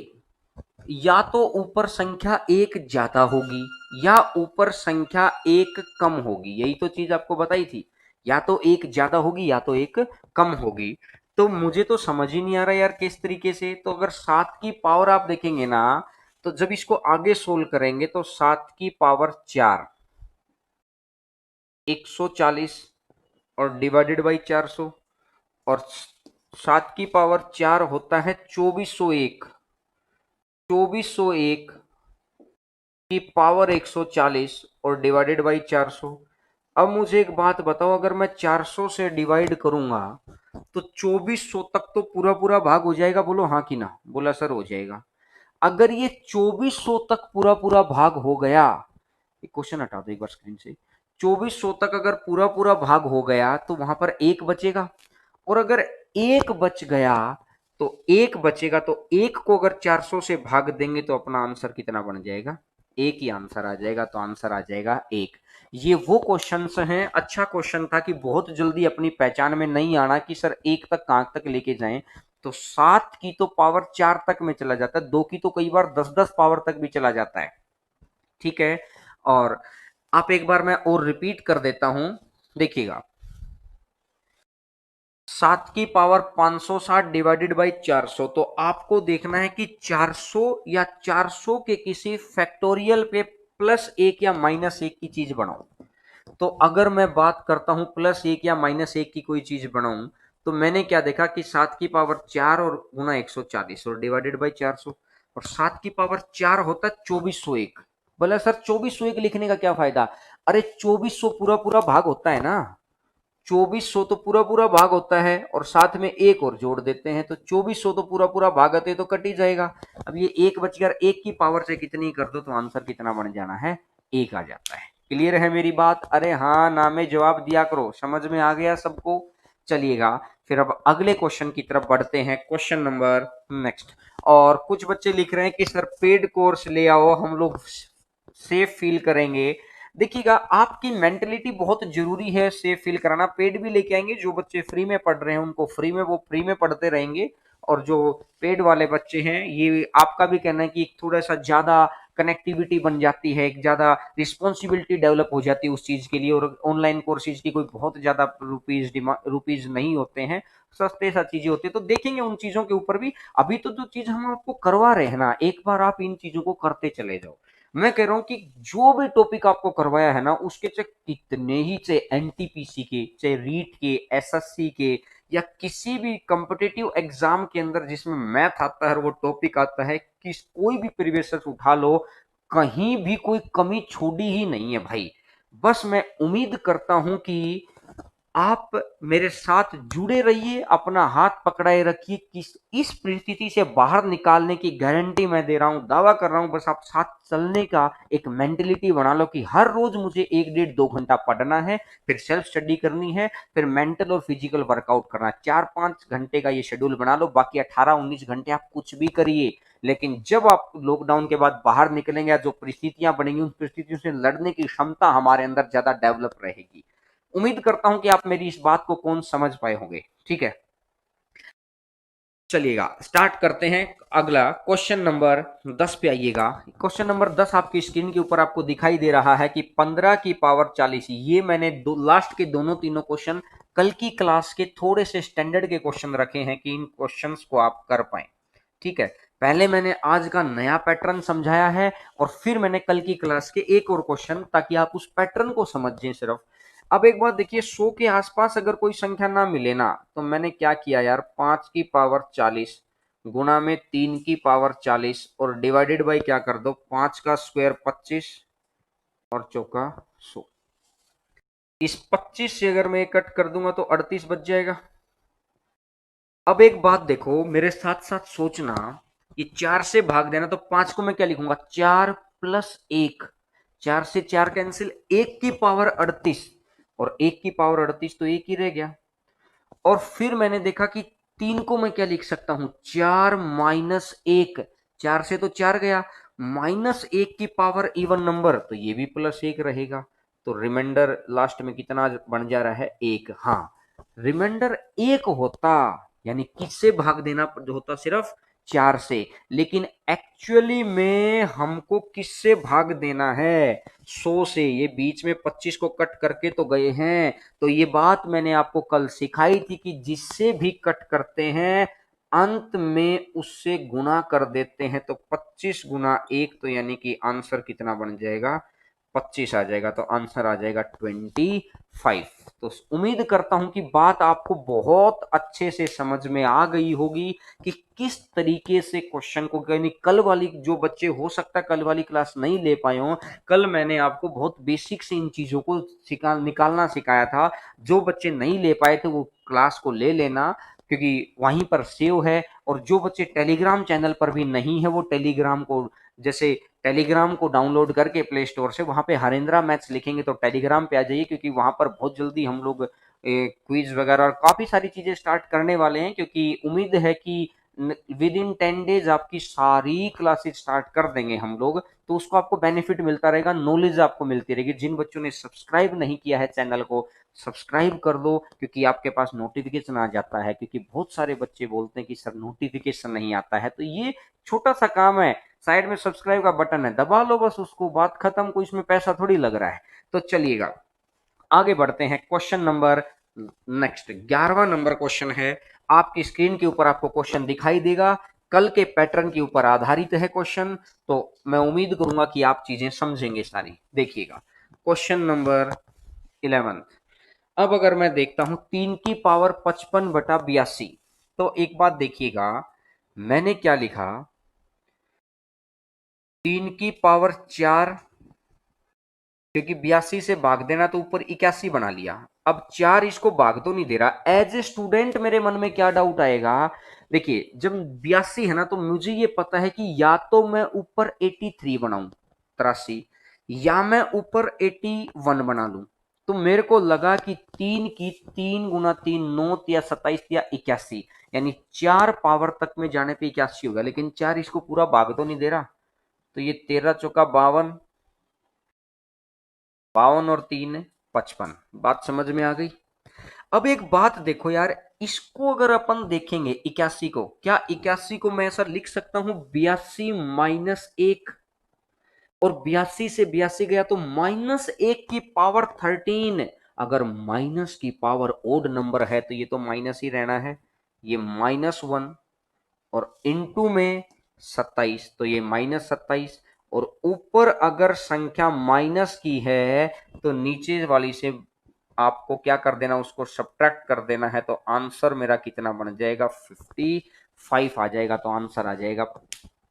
या तो ऊपर संख्या एक ज्यादा होगी या ऊपर संख्या एक कम होगी। यही तो चीज आपको बताई थी, या तो एक ज्यादा होगी या तो एक कम होगी। तो मुझे तो समझ ही नहीं आ रहा यार किस तरीके से। तो अगर 7 की पावर आप देखेंगे ना, तो जब इसको आगे सोल्व करेंगे तो 7 की पावर 4 140 और डिवाइडेड बाई 400, और 7 की पावर 4 होता है 2401, 2401 की पावर 140 और डिवाइडेड बाई 400। अब मुझे एक बात बताओ, अगर मैं 400 से डिवाइड करूंगा तो 2400 तक तो पूरा पूरा भाग हो जाएगा। बोलो हाँ कि ना। बोला सर हो जाएगा। अगर ये 2400 तक पूरा पूरा भाग हो गया, एक क्वेश्चन हटा दो एक बार स्क्रीन से, 2400 तक अगर पूरा पूरा भाग हो गया तो वहां पर एक बचेगा, और अगर एक बच गया तो एक बचेगा, तो एक को अगर 400 से भाग देंगे तो अपना आंसर कितना बन जाएगा? एक ही आंसर आ जाएगा। तो आंसर आ जाएगा एक। ये वो क्वेश्चंस हैं। अच्छा क्वेश्चन था कि बहुत जल्दी अपनी पहचान में नहीं आना कि सर एक तक कहां तक लेके जाएं। तो 7 की तो पावर 4 तक में चला जाता है, 2 की तो कई बार 10-10 पावर तक भी चला जाता है। ठीक है, और आप एक बार मैं और रिपीट कर देता हूं, देखिएगा। 7 की पावर 560 डिवाइडेड बाई 400, तो आपको देखना है कि 400 या 400 के किसी फैक्टोरियल पे प्लस एक या माइनस एक की चीज बनाओ। तो अगर मैं बात करता हूं प्लस एक या माइनस एक की कोई चीज बनाऊं, तो मैंने क्या देखा कि 7 की पावर 4 और गुना 140 और डिवाइडेड बाई 400, और 7 की पावर 4 होता है 2401। बोला सर 2401 लिखने का क्या फायदा? अरे 2400 पूरा पूरा भाग होता है ना, 2400 तो पूरा पूरा भाग होता है, और साथ में एक और जोड़ देते हैं तो 2400 तो पूरा पूरा भाग आते तो कट ही जाएगा। अब ये एक बच गया, एक की पावर से कितनी कर दो तो आंसर कितना बन जाना है? एक आ जाता है। क्लियर है मेरी बात? अरे हाँ ना में जवाब दिया करो। समझ में आ गया सबको? चलिएगा फिर अब अगले क्वेश्चन की तरफ बढ़ते हैं। Question number next. और कुछ बच्चे लिख रहे हैं कि सर पेड कोर्स ले आओ, हम लोग सेफ फील करेंगे। देखिएगा, आपकी मेंटेलिटी बहुत जरूरी है सेफ फील कराना। पेड भी लेके आएंगे, जो बच्चे फ्री में पढ़ रहे हैं उनको फ्री में, वो फ्री में पढ़ते रहेंगे, और जो पेड वाले बच्चे हैं, ये आपका भी कहना है कि थोड़ा सा ज्यादा कनेक्टिविटी बन जाती है, एक ज्यादा रिस्पॉन्सिबिलिटी डेवलप हो जाती है उस चीज के लिए, और ऑनलाइन कोर्सेज की कोई बहुत ज्यादा रुपीज नहीं होते हैं, सस्ते सा चीजें होती है। तो देखेंगे उन चीजों के ऊपर भी। अभी तो जो चीज हम आपको करवा रहे हैं ना, एक बार आप इन चीजों को करते चले जाओ। मैं कह रहा हूं कि जो भी टॉपिक आपको करवाया है ना, उसके चाहे कितने ही, चाहे एनटीपीसी के, चाहे रीट के, एसएससी के, या किसी भी कॉम्पिटिटिव एग्जाम के अंदर जिसमें मैथ आता है और वो टॉपिक आता है, कि कोई भी प्रीवियस उठा लो, कहीं भी कोई कमी छोड़ी ही नहीं है भाई। बस मैं उम्मीद करता हूं कि आप मेरे साथ जुड़े रहिए, अपना हाथ पकड़ाए रखिए। किस इस परिस्थिति से बाहर निकालने की गारंटी मैं दे रहा हूं, दावा कर रहा हूं। बस आप साथ चलने का एक मेंटेलिटी बना लो कि हर रोज मुझे 1 1.5 2 घंटा पढ़ना है, फिर सेल्फ स्टडी करनी है, फिर मेंटल और फिजिकल वर्कआउट करना है। 4 5 घंटे का ये शेड्यूल बना लो। बाकी 18 19 घंटे आप कुछ भी करिए, लेकिन जब आप लॉकडाउन के बाद बाहर निकलेंगे, जो परिस्थितियां बनेंगी, उन परिस्थितियों से लड़ने की क्षमता हमारे अंदर ज्यादा डेवलप रहेगी। उम्मीद करता हूं कि आप मेरी इस बात को कौन समझ पाए होंगे। ठीक है, चलिएगा स्टार्ट करते हैं। अगला क्वेश्चन नंबर 10 पे आइएगा। क्वेश्चन नंबर 10 आपकी स्क्रीन के ऊपर आपको दिखाई दे रहा है कि 15 की पावर 40। ये मैंने लास्ट के दोनों तीनों क्वेश्चन कल की क्लास के थोड़े से स्टैंडर्ड के क्वेश्चन रखे हैं कि इन क्वेश्चंस को आप कर पाए। ठीक है, पहले मैंने आज का नया पैटर्न समझाया है और फिर मैंने कल की क्लास के एक और क्वेश्चन, ताकि आप उस पैटर्न को समझें सिर्फ। अब एक बात देखिए, 100 के आसपास अगर कोई संख्या ना मिले ना, तो मैंने क्या किया यार, 5 की पावर 40 गुणा में 3 की पावर 40 और डिवाइडेड बाई क्या कर दो, 5 का स्क्वायर 25 और चौका 100। इस 25 से अगर मैं कट कर दूंगा तो 38 बच जाएगा। अब एक बात देखो, मेरे साथ साथ सोचना, ये 4 से भाग देना, तो 5 को मैं क्या लिखूंगा, 4 प्लस 1, 4 से 4 कैंसिल, 1 की पावर 38 और 1 की पावर 38 तो एक ही रह गया। और फिर मैंने देखा कि 3 को मैं क्या लिख सकता हूं, 4 माइनस 1, 4 से तो 4 गया, माइनस 1 की पावर इवन नंबर, तो ये भी प्लस 1 रहेगा। तो रिमाइंडर लास्ट में कितना बन जा रहा है, 1। हाँ, रिमाइंडर 1 होता, यानी किससे भाग देना जो होता, सिर्फ 4 से। लेकिन एक्चुअली में हमको किससे भाग देना है, 100 से। ये बीच में 25 को कट करके तो गए हैं, तो ये बात मैंने आपको कल सिखाई थी कि जिससे भी कट करते हैं अंत में उससे गुना कर देते हैं, तो 25 गुना 1, तो यानी कि आंसर कितना बन जाएगा, 25 आ जाएगा, तो आंसर आ जाएगा 25। तो उम्मीद करता हूं कि बात आपको बहुत अच्छे से समझ में आ गई होगी कि किस तरीके से क्वेश्चन को, यानी कल वाली जो बच्चे हो सकता है कल वाली क्लास नहीं ले पाए हो, कल मैंने आपको बहुत बेसिक से इन चीजों को निकालना सिखाया था। जो बच्चे नहीं ले पाए थे वो क्लास को ले लेना, क्योंकि वहीं पर सेव है। और जो बच्चे टेलीग्राम चैनल पर भी नहीं है, वो टेलीग्राम को, जैसे टेलीग्राम को डाउनलोड करके प्ले स्टोर से, वहां पे हरेंद्रा मैथ्स लिखेंगे तो टेलीग्राम पे आ जाइए, क्योंकि वहां पर बहुत जल्दी हम लोग क्विज वगैरह और काफी सारी चीजें स्टार्ट करने वाले हैं, क्योंकि उम्मीद है कि विद इन 10 डेज आपकी सारी क्लासेस स्टार्ट कर देंगे हम लोग। तो उसको आपको बेनिफिट मिलता रहेगा, नॉलेज आपको मिलती रहेगी। जिन बच्चों ने सब्सक्राइब नहीं किया है चैनल को, सब्सक्राइब कर दो, क्योंकि आपके पास नोटिफिकेशन आ जाता है। क्योंकि बहुत सारे बच्चे बोलते हैं कि सर नोटिफिकेशन नहीं आता है, तो ये छोटा सा काम है, साइड में सब्सक्राइब का बटन है, दबा लो बस उसको, बात खत्म। कोई इसमें पैसा थोड़ी लग रहा है। तो चलिएगा आगे बढ़ते हैं। क्वेश्चन नंबर नेक्स्ट 11वां नंबर क्वेश्चन है। आपकी स्क्रीन के ऊपर आपको क्वेश्चन दिखाई देगा, कल के पैटर्न के ऊपर आधारित है क्वेश्चन। तो मैं उम्मीद करूंगा कि आप चीजें समझेंगे सारी। देखिएगा क्वेश्चन नंबर 11। अब अगर मैं देखता हूं 3 की पावर 55/82, तो एक बात देखिएगा, मैंने क्या लिखा, 3 की पावर 4, क्योंकि 82 से भाग देना तो ऊपर 81 बना लिया। अब 4 इसको भाग तो नहीं दे रहा। एज ए स्टूडेंट मेरे मन में क्या डाउट आएगा, देखिए जब 82 है ना, तो मुझे ये पता है कि या तो मैं ऊपर 83 बनाऊं, 83, या मैं ऊपर 81 बना लूं। तो मेरे को लगा कि 3 की 3 गुना 3 9 या 27 या 81, यानी 4 पावर तक में जाने पे 81 होगा। लेकिन 4 इसको पूरा भाग तो नहीं दे रहा, तो ये 13 चौका 52, 52 और 3 55। बात समझ में आ गई। अब एक बात देखो यार, इसको अगर अपन देखेंगे 81 को, क्या 81 को मैं ऐसा लिख सकता हूं 82 - 1, और 82 से 82 गया तो -1 की पावर 13। अगर माइनस की पावर ओड नंबर है तो ये तो माइनस ही रहना है, ये -1, और इनटू में 27, तो ये -27। और ऊपर अगर संख्या माइनस की है तो नीचे वाली से आपको क्या कर देना, उसको सब्ट्रैक्ट कर देना है। तो आंसर मेरा कितना बन जाएगा, 55 आ जाएगा। तो आंसर आ जाएगा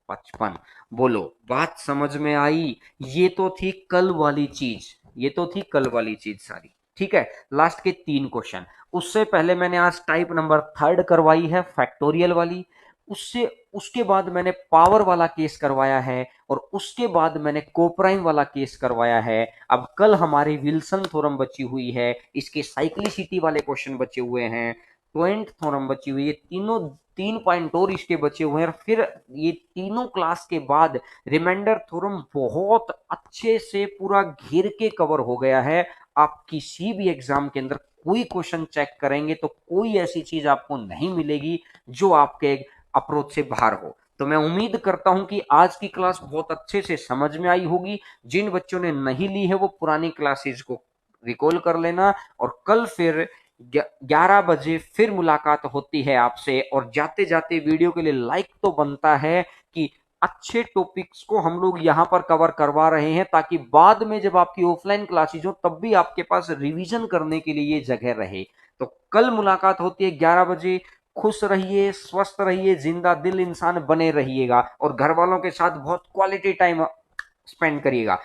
55। बोलो बात समझ में आई। ये तो थी कल वाली चीज, ये तो थी कल वाली चीज सारी। ठीक है, लास्ट के 3 क्वेश्चन। उससे पहले मैंने आज टाइप नंबर 3 करवाई है, फैक्टोरियल वाली। उससे उसके बाद मैंने पावर वाला केस करवाया है, और उसके बाद मैंने कोप्राइम वाला केस करवाया है। अब कल हमारी विल्सन थ्योरम बची हुई है, इसके साइक्लिसिटी वाले क्वेश्चन बचे हुए हैं, ट्वेंट थ्योरम बची हुई है, तीनों 3 पॉइंट और इसके बचे हुए हैं। फिर ये तीनों क्लास के बाद रिमाइंडर थ्योरम बहुत अच्छे से पूरा घेर के कवर हो गया है। आप किसी भी एग्जाम के अंदर कोई क्वेश्चन चेक करेंगे तो कोई ऐसी चीज आपको नहीं मिलेगी जो आपके अप्रोच से बाहर हो। तो मैं उम्मीद करता हूं कि आज की क्लास बहुत अच्छे से समझ में आई होगी। जिन बच्चों ने नहीं ली है वो पुरानी क्लासेस को रिकॉल कर लेना, और कल फिर 11 बजे फिर मुलाकात होती है आपसे। और जाते जाते वीडियो के लिए लाइक तो बनता है कि अच्छे टॉपिक्स को हम लोग यहां पर कवर करवा रहे हैं, ताकि बाद में जब आपकी ऑफलाइन क्लासेज हो तब भी आपके पास रिवीजन करने के लिए ये जगह रहे। तो कल मुलाकात होती है 11 बजे। खुश रहिए, स्वस्थ रहिए, जिंदा दिल इंसान बने रहिएगा और घर वालों के साथ बहुत क्वालिटी टाइम स्पेंड करिएगा।